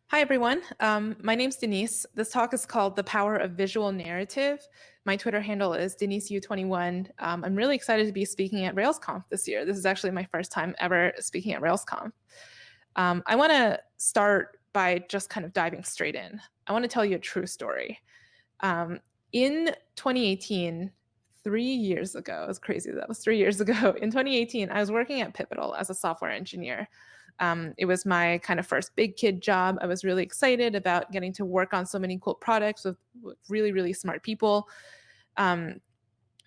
Hi, everyone. My name's Denise. This talk is called The Power of Visual Narrative. My Twitter handle is DeniseU21. I'm really excited to be speaking at RailsConf this year. This is actually my first time ever speaking at RailsConf. I want to start by just kind of diving straight in. I want to tell you a true story. In 2018, 3 years ago, it was crazy that was 3 years ago. In 2018, I was working at Pivotal as a software engineer. It was my kind of first big kid job. I was really excited about getting to work on so many cool products with really, really smart people. Um,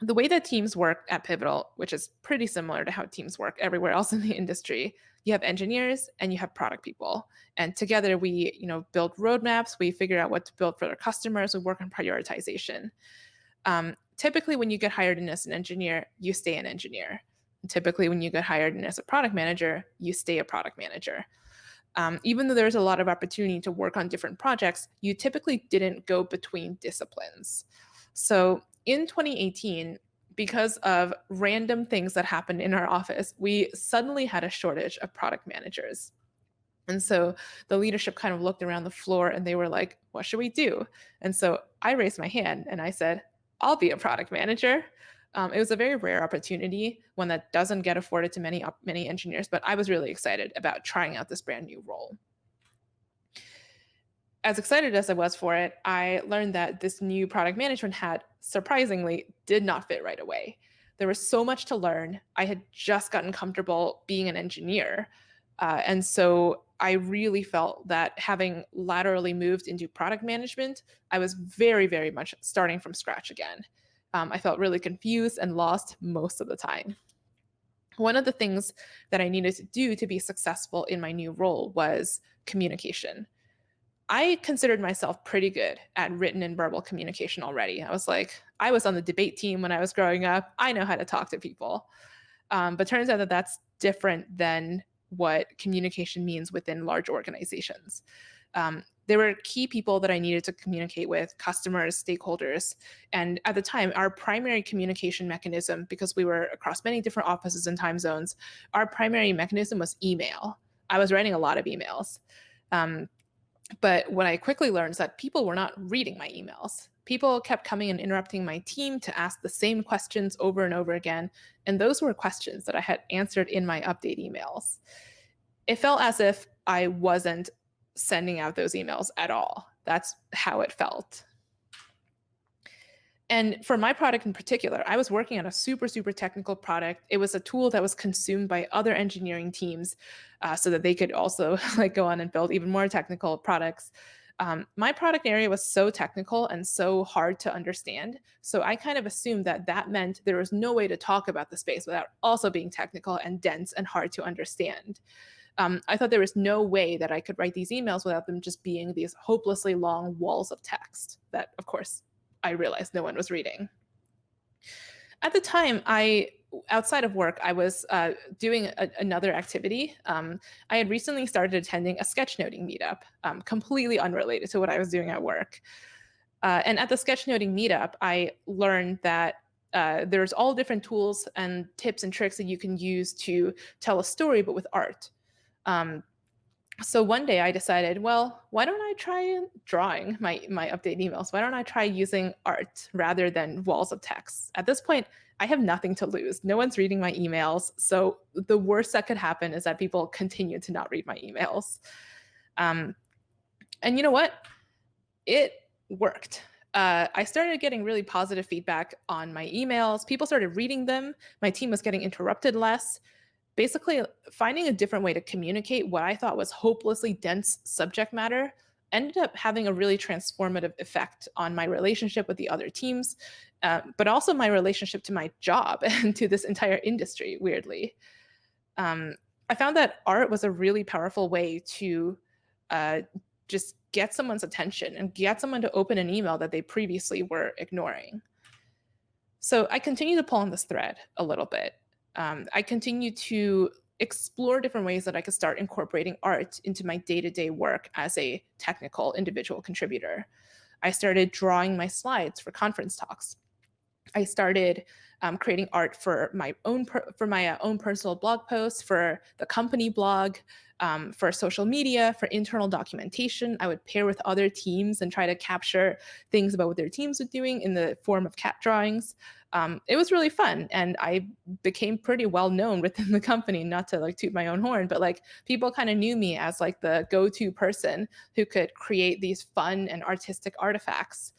the way that teams work at Pivotal, which is pretty similar to how teams work everywhere else in the industry, you have engineers and you have product people. And together we, build roadmaps, we figure out what to build for their customers, we work on prioritization. Typically, when you get hired in as an engineer, you stay an engineer. Typically, when you get hired in as a product manager, you stay a product manager. Even though there's a lot of opportunity to work on different projects, you typically didn't go between disciplines. So in 2018, because of random things that happened in our office, we suddenly had a shortage of product managers. And so the leadership kind of looked around the floor and they were like, what should we do? And so I raised my hand and I said, I'll be a product manager. It was a very rare opportunity, one that doesn't get afforded to many engineers, but I was really excited about trying out this brand new role. As excited as I was for it, I learned that this new product management hat surprisingly did not fit right away. There was so much to learn. I had just gotten comfortable being an engineer. And so I really felt that having laterally moved into product management, I was very, very much starting from scratch again. I felt really confused and lost most of the time. One of the things that I needed to do to be successful in my new role was communication. I considered myself pretty good at written and verbal communication already. I was on the debate team when I was growing up. I know how to talk to people. But turns out that that's different than what communication means within large organizations. There were key people that I needed to communicate with, customers, stakeholders. And at the time, our primary communication mechanism, because we were across many different offices and time zones, our primary mechanism was email. I was writing a lot of emails. But what I quickly learned is that people were not reading my emails. People kept coming and interrupting my team to ask the same questions over and over again. And those were questions that I had answered in my update emails. It felt as if I wasn't sending out those emails at all. That's how it felt. And for my product in particular, I was working on a super, super technical product. It was a tool that was consumed by other engineering teams so that they could also go on and build even more technical products. My product area was so technical and so hard to understand. So I kind of assumed that that meant there was no way to talk about the space without also being technical and dense and hard to understand. I thought there was no way that I could write these emails without them just being these hopelessly long walls of text that, of course, I realized no one was reading. At the time, outside of work, I was doing another activity. I had recently started attending a sketchnoting meetup, completely unrelated to what I was doing at work. And at the sketchnoting meetup, I learned that there's all different tools and tips and tricks that you can use to tell a story, but with art. So one day I decided, well, why don't I try drawing my update emails? Why don't I try using art rather than walls of text? At this point, I have nothing to lose. No one's reading my emails. So the worst that could happen is that people continue to not read my emails. And you know what? It worked. I started getting really positive feedback on my emails. People started reading them. My team was getting interrupted less. Basically, finding a different way to communicate what I thought was hopelessly dense subject matter ended up having a really transformative effect on my relationship with the other teams, but also my relationship to my job and to this entire industry, weirdly. I found that art was a really powerful way to just get someone's attention and get someone to open an email that they previously were ignoring. So I continue to pull on this thread a little bit. I continue to explore different ways that I could start incorporating art into my day-to-day work as a technical individual contributor. I started drawing my slides for conference talks. I started creating art for my own personal blog posts, for the company blog. For social media, for internal documentation. I would pair with other teams and try to capture things about what their teams were doing in the form of cat drawings. It was really fun, and I became pretty well known within the company. Not to like toot my own horn, but like people kind of knew me as like the go-to person who could create these fun and artistic artifacts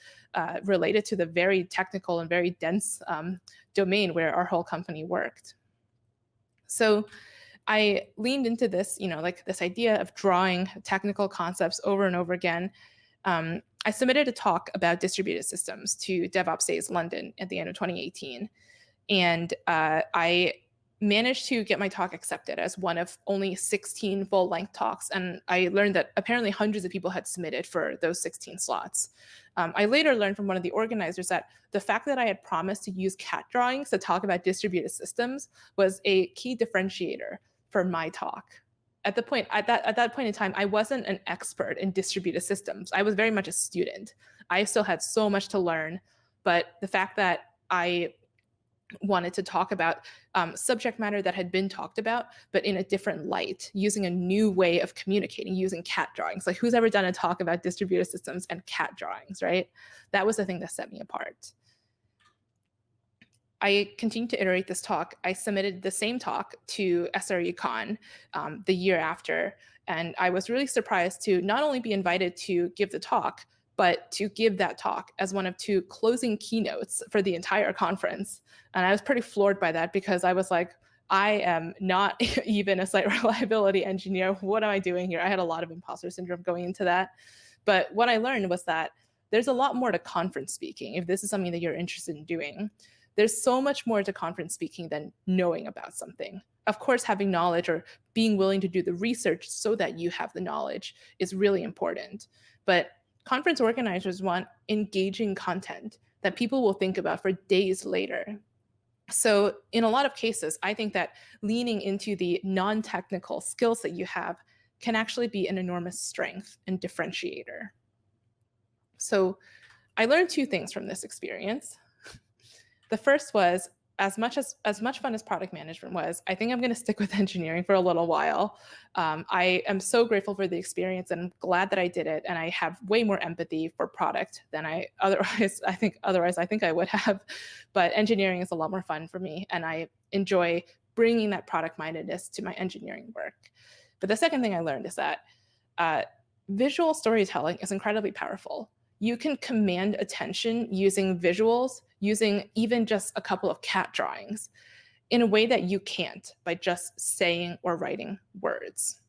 related to the very technical and very dense domain where our whole company worked. So I leaned into this, like this idea of drawing technical concepts over and over again. I submitted a talk about distributed systems to DevOps Days London at the end of 2018. And I managed to get my talk accepted as one of only 16 full-length talks. And I learned that apparently hundreds of people had submitted for those 16 slots. I later learned from one of the organizers that the fact that I had promised to use cat drawings to talk about distributed systems was a key differentiator for my talk. At that point in time, I wasn't an expert in distributed systems. I was very much a student. I still had so much to learn, but the fact that I wanted to talk about subject matter that had been talked about, but in a different light, using a new way of communicating, using cat drawings. Like, who's ever done a talk about distributed systems and cat drawings, right? That was the thing that set me apart. I continued to iterate this talk. I submitted the same talk to SRUCon the year after, and I was really surprised to not only be invited to give the talk, but to give that talk as one of 2 closing keynotes for the entire conference. And I was pretty floored by that because I was like, I am not even a site reliability engineer. What am I doing here? I had a lot of imposter syndrome going into that. But what I learned was that there's a lot more to conference speaking if this is something that you're interested in doing. There's so much more to conference speaking than knowing about something. Of course, having knowledge or being willing to do the research so that you have the knowledge is really important. But conference organizers want engaging content that people will think about for days later. So in a lot of cases, I think that leaning into the non-technical skills that you have can actually be an enormous strength and differentiator. So I learned 2 things from this experience. The first was, as much fun as product management was, I think I'm going to stick with engineering for a little while. I am so grateful for the experience, and I'm glad that I did it. And I have way more empathy for product than I otherwise I think I would have. But engineering is a lot more fun for me, and I enjoy bringing that product mindedness to my engineering work. But the second thing I learned is that visual storytelling is incredibly powerful. You can command attention using visuals, using even just a couple of cat drawings in a way that you can't by just saying or writing words.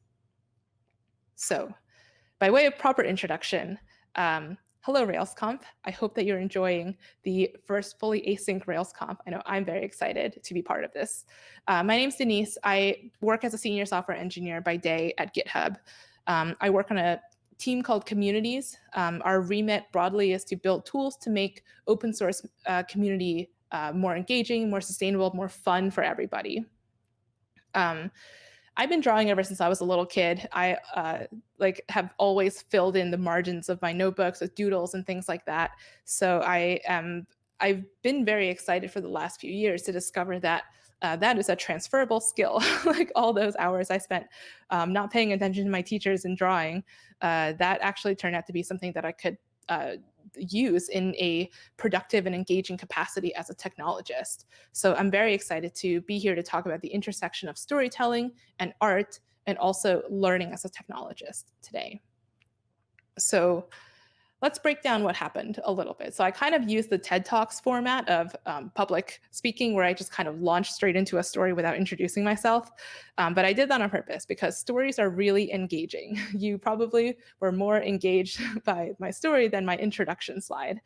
So by way of proper introduction, hello RailsConf. I hope that you're enjoying the first fully async RailsConf. I know I'm very excited to be part of this. My name's Denise. I work as a senior software engineer by day at GitHub. I work on a team called Communities. Our remit broadly is to build tools to make open source community more engaging, more sustainable, more fun for everybody. I've been drawing ever since I was a little kid. I have always filled in the margins of my notebooks with doodles and things like that. So I've been very excited for the last few years to discover that that is a transferable skill. Like all those hours I spent not paying attention to my teachers and drawing, that actually turned out to be something that I could use in a productive and engaging capacity as a technologist. So I'm very excited to be here to talk about the intersection of storytelling and art, and also learning as a technologist today. So let's break down what happened a little bit. So I kind of used the TED Talks format of public speaking, where I just kind of launched straight into a story without introducing myself. But I did that on purpose because stories are really engaging. You probably were more engaged by my story than my introduction slide.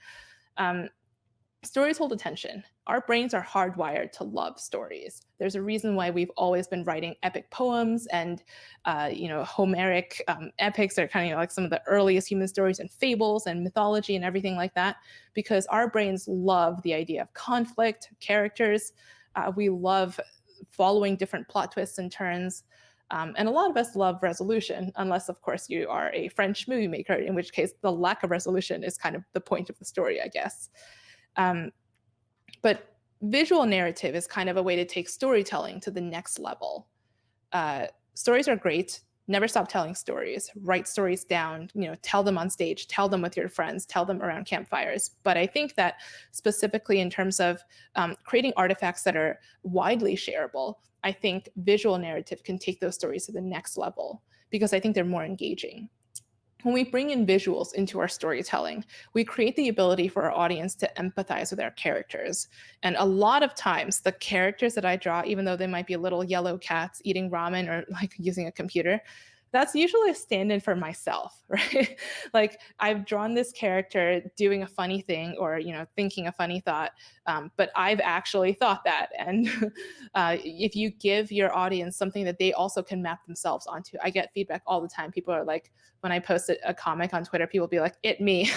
Stories hold attention. Our brains are hardwired to love stories. There's a reason why we've always been writing epic poems and, Homeric epics are kind of like some of the earliest human stories, and fables and mythology and everything like that, because our brains love the idea of conflict, characters. We love following different plot twists and turns. And a lot of us love resolution, unless, of course, you are a French movie maker, in which case the lack of resolution is kind of the point of the story, I guess. But visual narrative is kind of a way to take storytelling to the next level. Stories are great Never stop telling stories. Write stories down, tell them on stage, tell them with your friends, tell them around campfires. But I think that specifically in terms of creating artifacts that are widely shareable, I think visual narrative can take those stories to the next level because I think they're more engaging. When we bring in visuals into our storytelling, we create the ability for our audience to empathize with our characters. And a lot of times, the characters that I draw, even though they might be little yellow cats eating ramen or like using a computer, that's usually a stand-in for myself, right? Like I've drawn this character doing a funny thing or thinking a funny thought, but I've actually thought that. And if you give your audience something that they also can map themselves onto, I get feedback all the time. People are like, when I post a comic on Twitter, people be like, "It me,"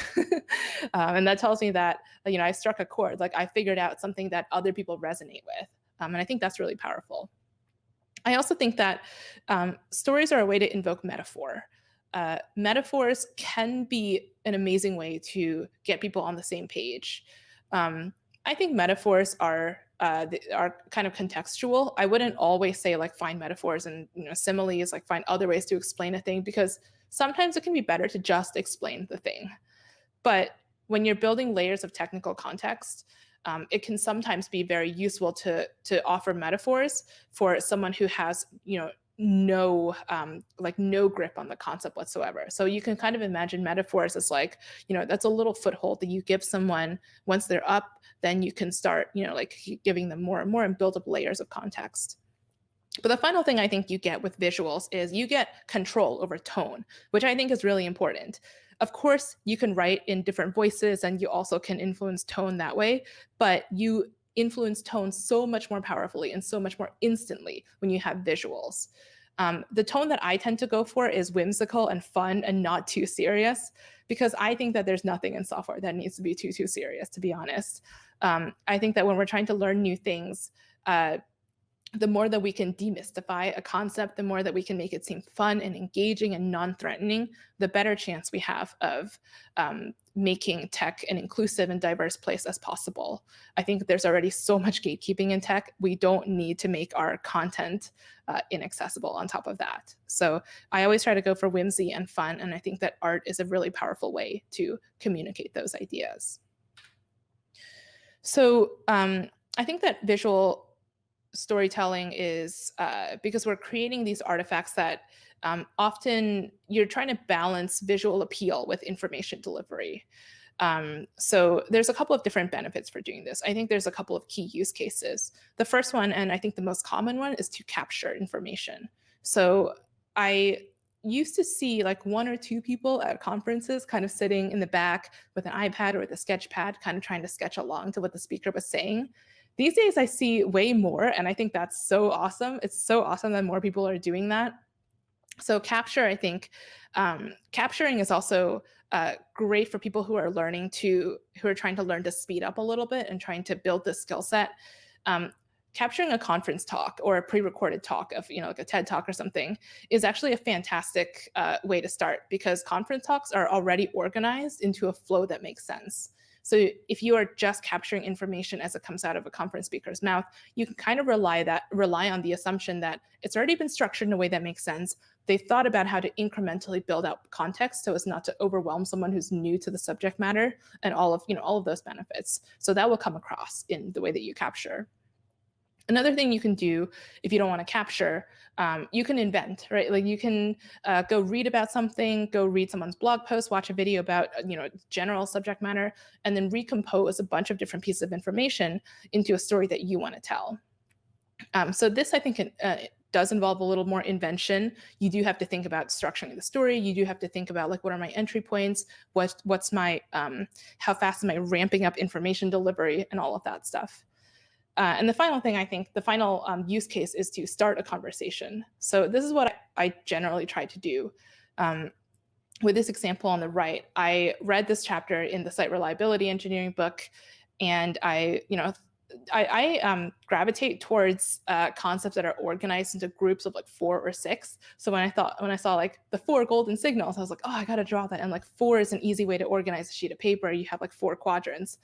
and that tells me that I struck a chord. Like I figured out something that other people resonate with, and I think that's really powerful. I also think that stories are a way to invoke metaphor. Metaphors can be an amazing way to get people on the same page. I think metaphors are kind of contextual. I wouldn't always say like find metaphors and similes, like find other ways to explain a thing, because sometimes it can be better to just explain the thing. But when you're building layers of technical context, it can sometimes be very useful to offer metaphors for someone who has no no grip on the concept whatsoever. So you can kind of imagine metaphors as like that's a little foothold that you give someone. Once they're up, then you can start like giving them more and more and build up layers of context. But the final thing I think you get with visuals is you get control over tone, which I think is really important. Of course, you can write in different voices and you also can influence tone that way, but you influence tone so much more powerfully and so much more instantly when you have visuals. The tone that I tend to go for is whimsical and fun and not too serious, because I think that there's nothing in software that needs to be too serious, to be honest. I think that when we're trying to learn new things, the more that we can demystify a concept, the more that we can make it seem fun and engaging and non-threatening, the better chance we have of making tech an inclusive and diverse place as possible. I think there's already so much gatekeeping in tech. We don't need to make our content inaccessible on top of that. So I always try to go for whimsy and fun, and I think that art is a really powerful way to communicate those ideas. So I think that visual storytelling is because we're creating these artifacts that often you're trying to balance visual appeal with information delivery. So there's a couple of different benefits for doing this. I think there's a couple of key use cases. The first one, and I think the most common one, is to capture information. So I used to see like one or two people at conferences kind of sitting in the back with an iPad or with a sketch pad, kind of trying to sketch along to what the speaker was saying. These days, I see way more, and I think that's so awesome. It's so awesome that more people are doing that. So capture, I think, capturing is also great for people who are trying to learn to speed up a little bit and trying to build this skill set. Capturing a conference talk or a pre-recorded talk of, like a TED talk or something is actually a fantastic way to start, because conference talks are already organized into a flow that makes sense. So if you are just capturing information as it comes out of a conference speaker's mouth, you can kind of rely on the assumption that it's already been structured in a way that makes sense. They thought about how to incrementally build out context so as not to overwhelm someone who's new to the subject matter, and all of those benefits. So that will come across in the way that you capture. Another thing you can do if you don't want to capture, you can invent, right? Like you can go read about something, go read someone's blog post, watch a video about general subject matter, and then recompose a bunch of different pieces of information into a story that you want to tell. So this, I think, does involve a little more invention. You do have to think about structuring the story. You do have to think about like, what are my entry points? What's my how fast am I ramping up information delivery and all of that stuff. And the final thing, I think, the final use case is to start a conversation. So this is what I generally try to do. With this example on the right, I read this chapter in the site reliability engineering book, and I gravitate towards concepts that are organized into groups of like 4 or 6. So when I saw like the 4 golden signals, I was like, oh, I got to draw that. And like 4 is an easy way to organize a sheet of paper. You have like 4 quadrants.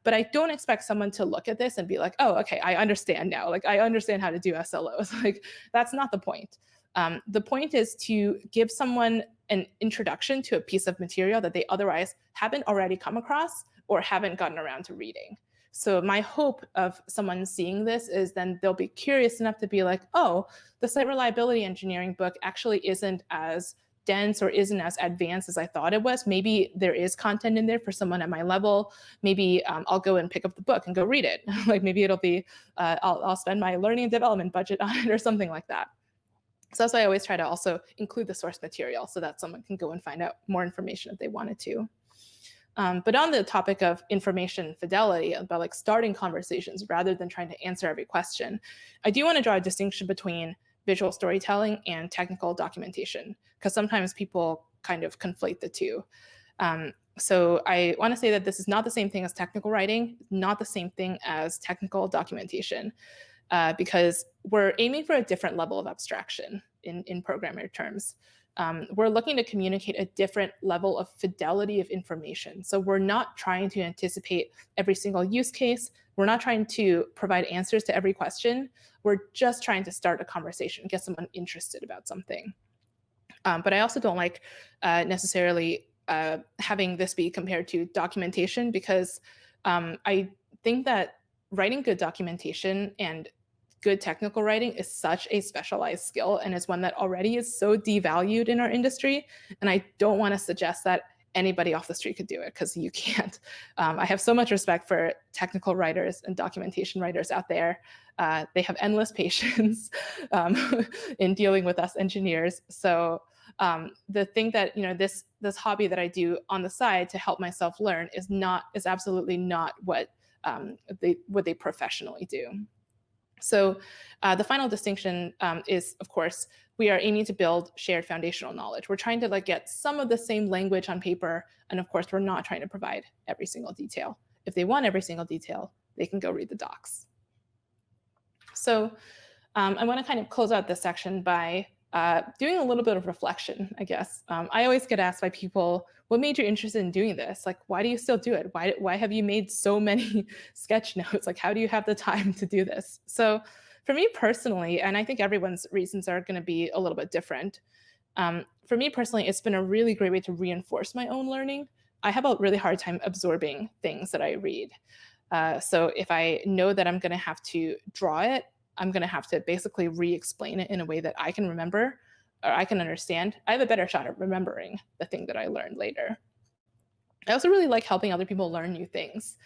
But I don't expect someone to look at this and be like, oh, okay, I understand now. Like I understand how to do SLOs. Like that's not the point. The point is to give someone an introduction to a piece of material that they otherwise haven't already come across or haven't gotten around to reading. So my hope of someone seeing this is then they'll be curious enough to be like, oh, the site reliability engineering book actually isn't as dense or isn't as advanced as I thought it was. Maybe there is content in there for someone at my level. Maybe I'll go and pick up the book and go read it. Like maybe it'll be, I'll spend my learning and development budget on it or something like that. So that's why I always try to also include the source material so that someone can go and find out more information if they wanted to. But on the topic of information fidelity, about like starting conversations rather than trying to answer every question, I do want to draw a distinction between visual storytelling and technical documentation, because sometimes people kind of conflate the two. So I want to say that this is not the same thing as technical writing, not the same thing as technical documentation, because we're aiming for a different level of abstraction in programmer terms. We're looking to communicate a different level of fidelity of information. So we're not trying to anticipate every single use case. We're not trying to provide answers to every question. We're just trying to start a conversation, get someone interested about something. But I also don't like necessarily having this be compared to documentation, because I think that writing good documentation and good technical writing is such a specialized skill, and is one that already is so devalued in our industry. And I don't want to suggest that anybody off the street could do it, because you can't. I have so much respect for technical writers and documentation writers out there. They have endless patience in dealing with us engineers. So the thing that, this hobby that I do on the side to help myself learn is absolutely not what they professionally do. So the final distinction is, of course, we are aiming to build shared foundational knowledge. We're trying to get some of the same language on paper. And of course, we're not trying to provide every single detail. If they want every single detail, they can go read the docs. So I want to kind of close out this section by doing a little bit of reflection, I guess. I always get asked by people, what made you interested in doing this? Like, why do you still do it? Why have you made so many sketch notes? Like, how do you have the time to do this? So for me personally, and I think everyone's reasons are going to be a little bit different. For me personally, it's been a really great way to reinforce my own learning. I have a really hard time absorbing things that I read. So if I know that I'm going to have to draw it, I'm going to have to basically re-explain it in a way that I can remember or I can understand. I have a better shot at remembering the thing that I learned later. I also really like helping other people learn new things.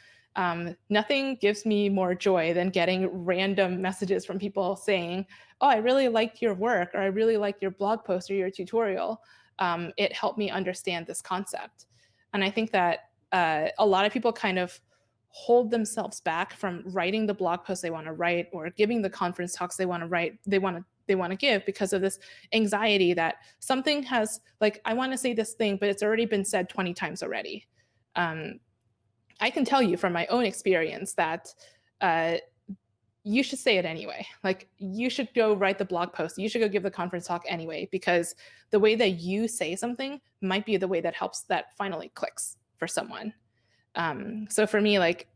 Nothing gives me more joy than getting random messages from people saying, oh, I really liked your work, or I really liked your blog post or your tutorial. It helped me understand this concept. And I think that a lot of people kind of hold themselves back from writing the blog post they want to write or giving the conference talks they want to write, they want to give, because of this anxiety that something has, like, I want to say this thing, but it's already been said 20 times already. I can tell you from my own experience that you should say it anyway. Like, you should go write the blog post. You should go give the conference talk anyway, because the way that you say something might be the way that helps, that finally clicks for someone. So for me, like,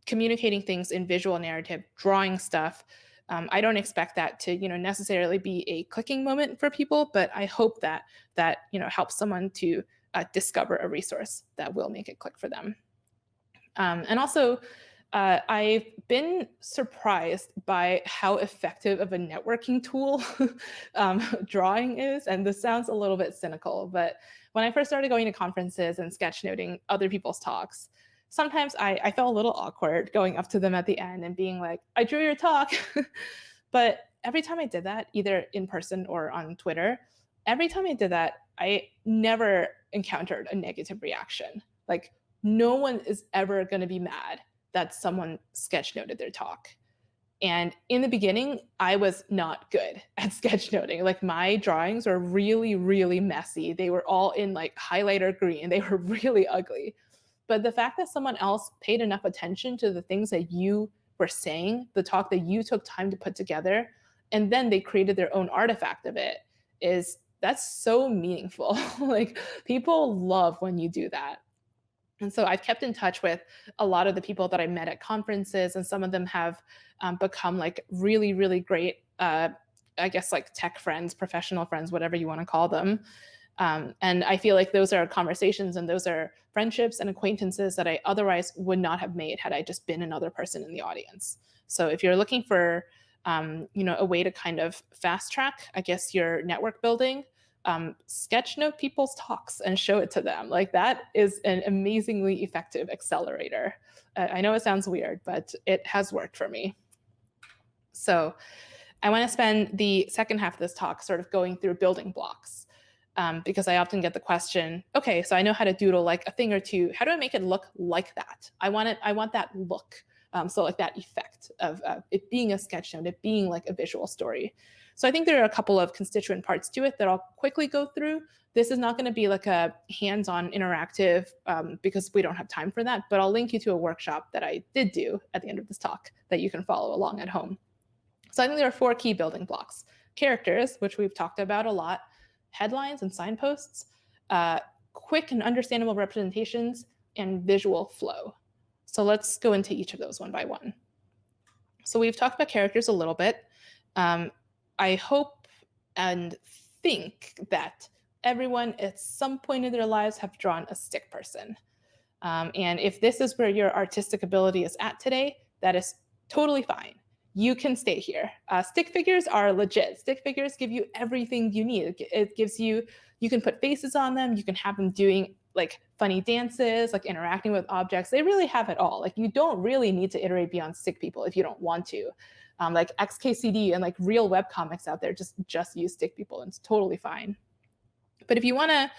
communicating things in visual narrative, drawing stuff, I don't expect that to, necessarily be a clicking moment for people, but I hope that helps someone to discover a resource that will make it click for them. And also, I've been surprised by how effective of a networking tool drawing is. And this sounds a little bit cynical, but when I first started going to conferences and sketchnoting other people's talks, sometimes I felt a little awkward going up to them at the end and being like, I drew your talk. But every time I did that, either in person or on Twitter, every time I did that, I never encountered a negative reaction. Like, no one is ever going to be mad that someone sketchnoted their talk. And in the beginning, I was not good at sketchnoting. Like, my drawings were really, really messy. They were all in like highlighter green. They were really ugly. But the fact that someone else paid enough attention to the things that you were saying, the talk that you took time to put together, and then they created their own artifact of it, that's so meaningful. Like, people love when you do that. And so I've kept in touch with a lot of the people that I met at conferences, and some of them have become like really, really great I guess, like tech friends, professional friends, whatever you want to call them. And I feel like those are conversations and those are friendships and acquaintances that I otherwise would not have made had I just been another person in the audience. So if you're looking for, a way to kind of fast track, I guess, your network building, sketchnote people's talks and show it to them. Like that is an amazingly effective accelerator. I know it sounds weird, but it has worked for me. So I want to spend the second half of this talk sort of going through building blocks, because I often get the question, okay, so I know how to doodle like a thing or two. How do I make it look like that? I want that look. So like that effect of it being a sketch note, it being like a visual story. So I think there are a couple of constituent parts to it that I'll quickly go through. This is not going to be like a hands-on interactive, because we don't have time for that, but I'll link you to a workshop that I did do at the end of this talk that you can follow along at home. So I think there are 4 key building blocks: characters, which we've talked about a lot, headlines and signposts, quick and understandable representations, and visual flow. So let's go into each of those one by one. So we've talked about characters a little bit. I hope and think that everyone at some point in their lives have drawn a stick person. And if this is where your artistic ability is at today, that is totally fine. You can stay here. Stick figures are legit. Stick figures give you everything you need. It gives you, you can put faces on them. You can have them doing like funny dances, like interacting with objects. They really have it all. Like you don't really need to iterate beyond stick people if you don't want to. Like XKCD and like real webcomics out there, just use stick people and it's totally fine. But if you want to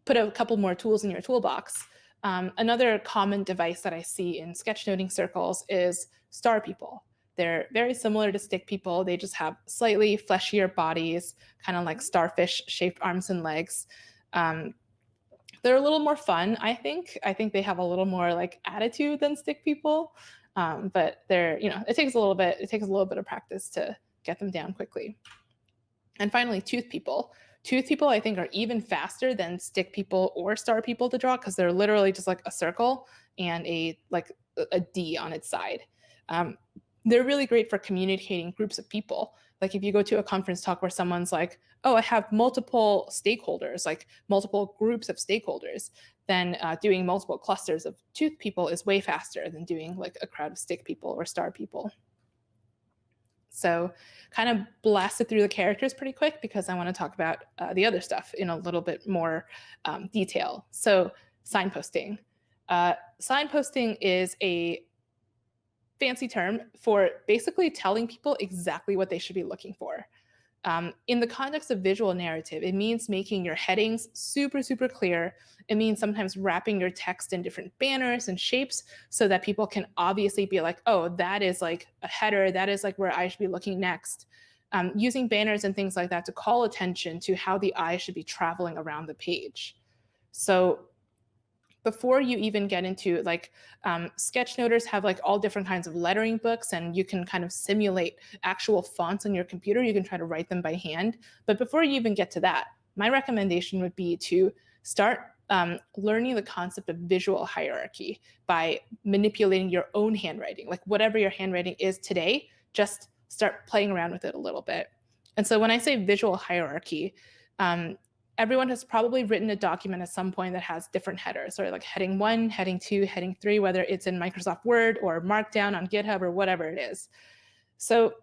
put a couple more tools in your toolbox, another common device that I see in sketchnoting circles is star people. They're very similar to stick people. They just have slightly fleshier bodies, kind of like starfish-shaped arms and legs. They're a little more fun, I think. I think they have a little more like attitude than stick people, but they're, it takes a little bit of practice to get them down quickly. And finally, tooth people. Tooth people, I think, are even faster than stick people or star people to draw because they're literally just like a circle and a D on its side. They're really great for communicating groups of people. Like if you go to a conference talk where someone's like, oh, I have multiple stakeholders, like multiple groups of stakeholders, then doing multiple clusters of tooth people is way faster than doing like a crowd of stick people or star people. So kind of blasted through the characters pretty quick because I want to talk about the other stuff in a little bit more detail. So signposting. Signposting is a fancy term for basically telling people exactly what they should be looking for. In the context of visual narrative, it means making your headings super, super clear. It means sometimes wrapping your text in different banners and shapes so that people can obviously be like, oh, that is like a header. That is like where I should be looking next. Using banners and things like that to call attention to how the eye should be traveling around the page. So before you even get into like sketchnoters have like all different kinds of lettering books and you can kind of simulate actual fonts on your computer. You can try to write them by hand. But before you even get to that, my recommendation would be to start learning the concept of visual hierarchy by manipulating your own handwriting. Like whatever your handwriting is today, just start playing around with it a little bit. And so when I say visual hierarchy, everyone has probably written a document at some point that has different headers, or like heading 1, heading 2, heading 3, whether it's in Microsoft Word or Markdown on GitHub or whatever it is. So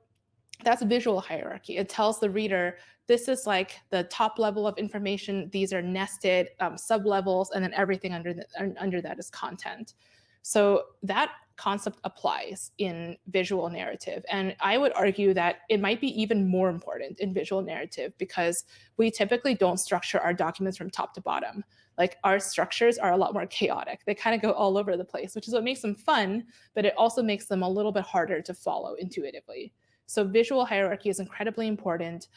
that's visual hierarchy. It tells the reader, this is like the top level of information. These are nested sub-levels, and then everything under that is content. So that concept applies in visual narrative. And I would argue that it might be even more important in visual narrative because we typically don't structure our documents from top to bottom. Like our structures are a lot more chaotic. They kind of go all over the place, which is what makes them fun, but it also makes them a little bit harder to follow intuitively. So visual hierarchy is incredibly important.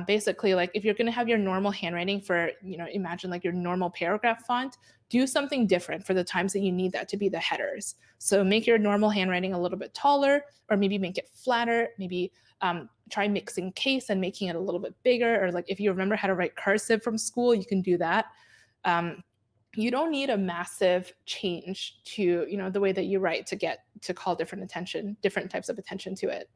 Basically, like if you're going to have your normal handwriting for, imagine like your normal paragraph font, do something different for the times that you need that to be the headers. So make your normal handwriting a little bit taller, or maybe make it flatter. Maybe try mixing case and making it a little bit bigger. Or like if you remember how to write cursive from school, you can do that. You don't need a massive change to, the way that you write to call different types of attention to it.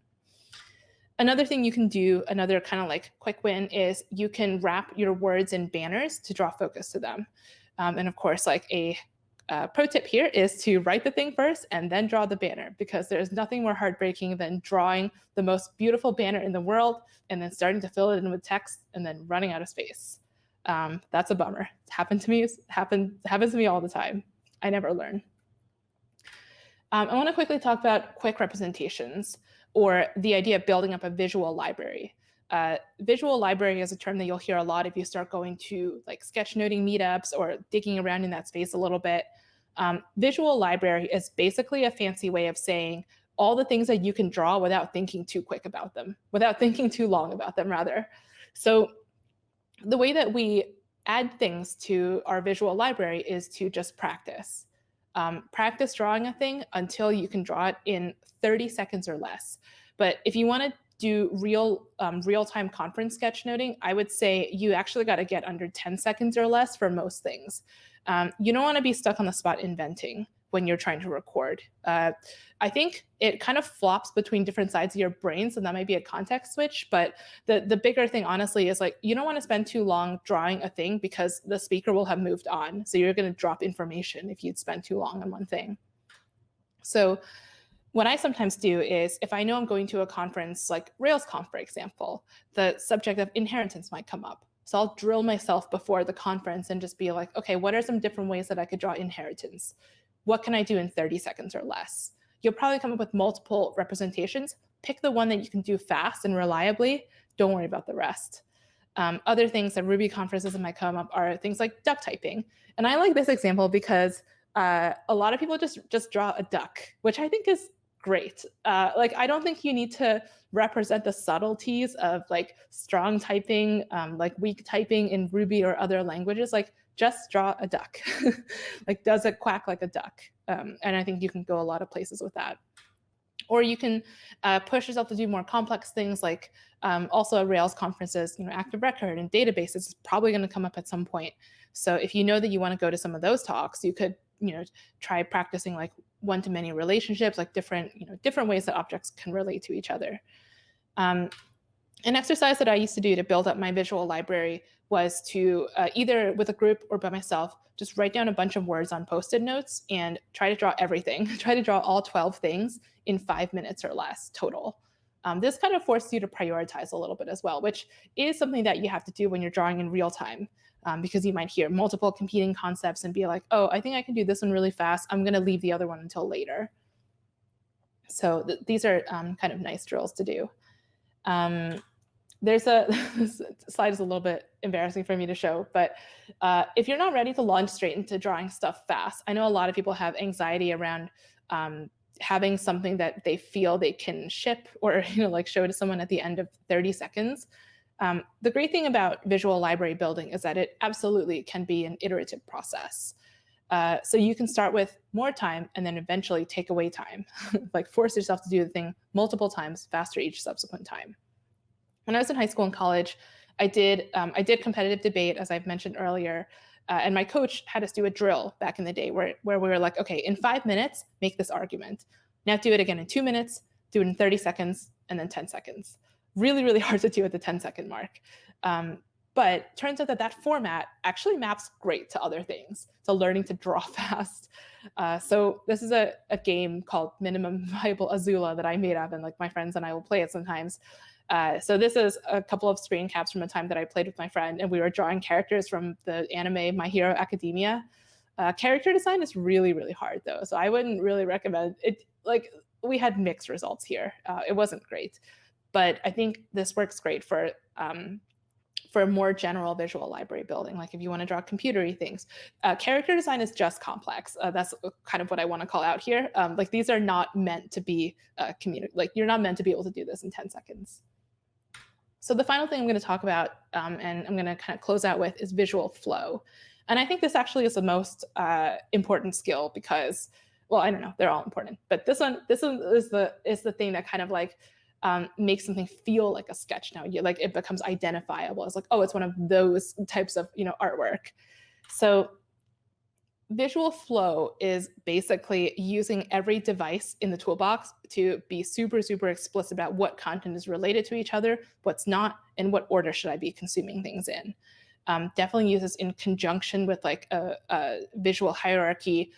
Another thing you can do, another kind of like quick win, is you can wrap your words in banners to draw focus to them. And of course, like a pro tip here is to write the thing first and then draw the banner, because there's nothing more heartbreaking than drawing the most beautiful banner in the world and then starting to fill it in with text and then running out of space. That's a bummer. It's happened to me. Happens to me all the time. I never learn. I want to quickly talk about quick representations, or the idea of building up a visual library. Visual library is a term that you'll hear a lot if you start going to like sketchnoting meetups or digging around in that space a little bit. Visual library is basically a fancy way of saying all the things that you can draw without thinking too quick about them, without thinking too long about them, rather. So the way that we add things to our visual library is to just practice. Practice drawing a thing until you can draw it in 30 seconds or less. But if you want to do real-time conference sketchnoting, I would say you actually got to get under 10 seconds or less for most things. You don't want to be stuck on the spot inventing when you're trying to record. I think it kind of flops between different sides of your brain, so that might be a context switch. But the bigger thing, honestly, is like you don't want to spend too long drawing a thing because the speaker will have moved on. So you're going to drop information if you'd spend too long on one thing. So what I sometimes do is, if I know I'm going to a conference like RailsConf, for example, the subject of inheritance might come up. So I'll drill myself before the conference and just be like, okay, what are some different ways that I could draw inheritance? What can I do in 30 seconds or less? You'll probably come up with multiple representations. Pick the one that you can do fast and reliably. Don't worry about the rest. Other things that Ruby conferences that might come up are things like duck typing. And I like this example because a lot of people just draw a duck, which I think is great. Like, I don't think you need to represent the subtleties of like strong typing, like weak typing in Ruby or other languages. Like, just draw a duck. Like, does it quack like a duck? And I think you can go a lot of places with that. Or you can push yourself to do more complex things, like also at Rails conferences, Active Record and databases is probably going to come up at some point. So if you know that you want to go to some of those talks, you could try practicing like one-to-many relationships, like different ways that objects can relate to each other. An exercise that I used to do to build up my visual library was to either with a group or by myself, just write down a bunch of words on Post-it notes and try to draw everything. Try to draw all 12 things in 5 minutes or less total. This kind of forces you to prioritize a little bit as well, which is something that you have to do when you're drawing in real time, because you might hear multiple competing concepts and be like, oh, I think I can do this one really fast. I'm going to leave the other one until later. So these are kind of nice drills to do. This slide is a little bit embarrassing for me to show, but if you're not ready to launch straight into drawing stuff fast, I know a lot of people have anxiety around having something that they feel they can ship or like show to someone at the end of 30 seconds. The great thing about visual library building is that it absolutely can be an iterative process. So you can start with more time and then eventually take away time, like force yourself to do the thing multiple times faster each subsequent time. When I was in high school and college, I did competitive debate, as I've mentioned earlier, and my coach had us do a drill back in the day where we were like, okay, in 5 minutes, make this argument. Now do it again in 2 minutes, do it in 30 seconds, and then 10 seconds. Really, really hard to do at the 10-second mark. But turns out that format actually maps great to other things, to learning to draw fast. So this is a game called Minimum Viable Azula that I made up, and like my friends and I will play it sometimes. So this is a couple of screen caps from a time that I played with my friend, and we were drawing characters from the anime My Hero Academia. Character design is really, really hard though, so I wouldn't really recommend it. Like, we had mixed results here. It wasn't great, but I think this works great for more general visual library building, like if you want to draw computery things. Character design is just complex. That's kind of what I want to call out here. Like, these are not meant to be like, you're not meant to be able to do this in 10 seconds. So the final thing I'm going to talk about, and I'm going to kind of close out with, is visual flow. And I think this actually is the most important skill because, well, I don't know, they're all important, but this one is the thing that kind of like makes something feel like a sketch now. Like, it becomes identifiable. It's like, oh, it's one of those types of artwork. So Visual flow is basically using every device in the toolbox to be super, super explicit about what content is related to each other, what's not, and what order should I be consuming things in. Definitely use this in conjunction with like a visual hierarchy,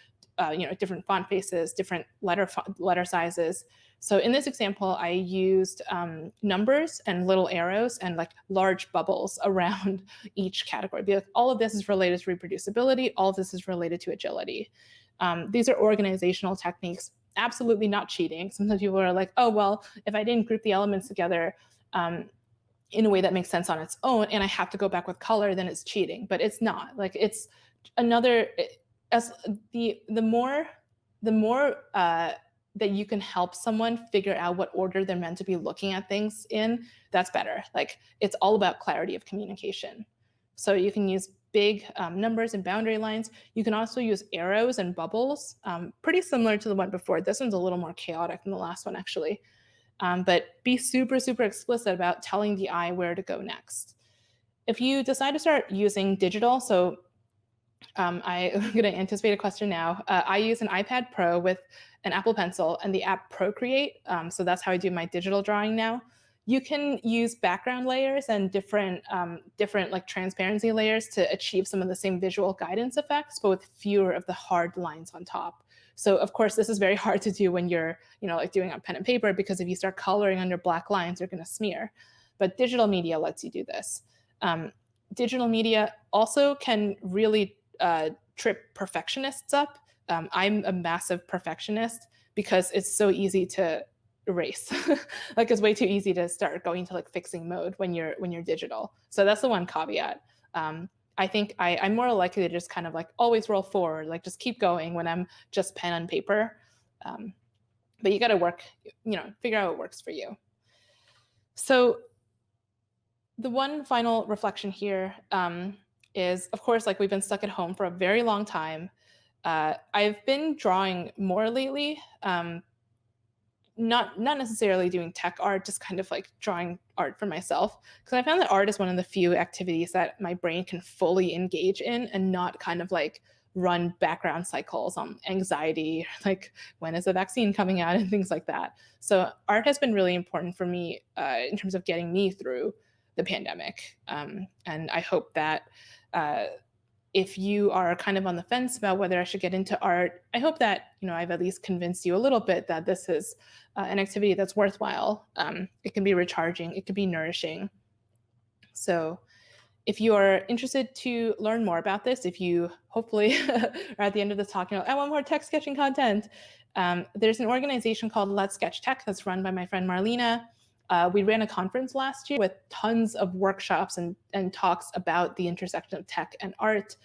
different font faces, different letter sizes. So in this example, I used numbers and little arrows and like large bubbles around each category. Be like, all of this is related to reproducibility. All of this is related to agility. These are organizational techniques. Absolutely not cheating. Sometimes people are like, oh, well, if I didn't group the elements together in a way that makes sense on its own, and I have to go back with color, then it's cheating. But it's not. Like it's another as the more that you can help someone figure out what order they're meant to be looking at things in, that's better. Like it's all about clarity of communication. So you can use big numbers and boundary lines. You can also use arrows and bubbles, pretty similar to the one before. This one's a little more chaotic than the last one, actually. But be super, super explicit about telling the eye where to go next. If you decide to start using digital, so I'm going to anticipate a question now. I use an iPad Pro with an Apple Pencil and the app Procreate. So that's how I do my digital drawing now. You can use background layers and different like transparency layers to achieve some of the same visual guidance effects, but with fewer of the hard lines on top. So of course, this is very hard to do when you're, like doing on pen and paper, because if you start coloring under black lines, they're going to smear. But digital media lets you do this. Digital media also can really trip perfectionists up. I'm a massive perfectionist because it's so easy to erase. Like it's way too easy to start going to like fixing mode when you're digital. So that's the one caveat. I think I'm more likely to just kind of like always roll forward, like just keep going when I'm just pen on paper. But you got to work, figure out what works for you. So the one final reflection here is, of course, like we've been stuck at home for a very long time. I've been drawing more lately, not necessarily doing tech art, just kind of like drawing art for myself. Because I found that art is one of the few activities that my brain can fully engage in and not kind of like run background cycles on anxiety, like when is the vaccine coming out and things like that. So art has been really important for me in terms of getting me through the pandemic. And I hope that if you are kind of on the fence about whether I should get into art, I hope that I've at least convinced you a little bit that this is an activity that's worthwhile. It can be recharging, it can be nourishing. So if you are interested to learn more about this, if you hopefully are at the end of this talk, I want more tech sketching content, there's an organization called Let's Sketch Tech that's run by my friend Marlena. We ran a conference last year with tons of workshops and talks about the intersection of tech and art.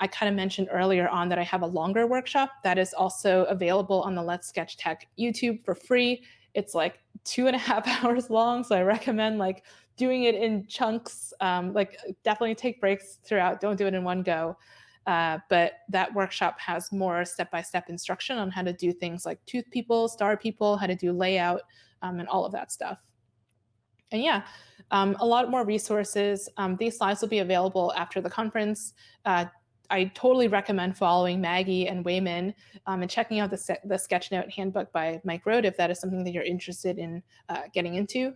I kind of mentioned earlier on that I have a longer workshop that is also available on the Let's Sketch Tech YouTube for free. It's like 2.5 hours long, so I recommend like doing it in chunks. Like definitely take breaks throughout. Don't do it in one go. But that workshop has more step-by-step instruction on how to do things like tooth people, star people, how to do layout, and all of that stuff. And yeah, a lot more resources. These slides will be available after the conference. I totally recommend following Maggie and Wayman and checking out the Sketchnote handbook by Mike Rohde if that is something that you're interested in getting into.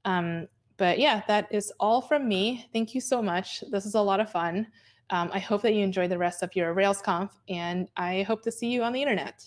But yeah, that is all from me. Thank you so much. This is a lot of fun. I hope that you enjoy the rest of your RailsConf, and I hope to see you on the internet.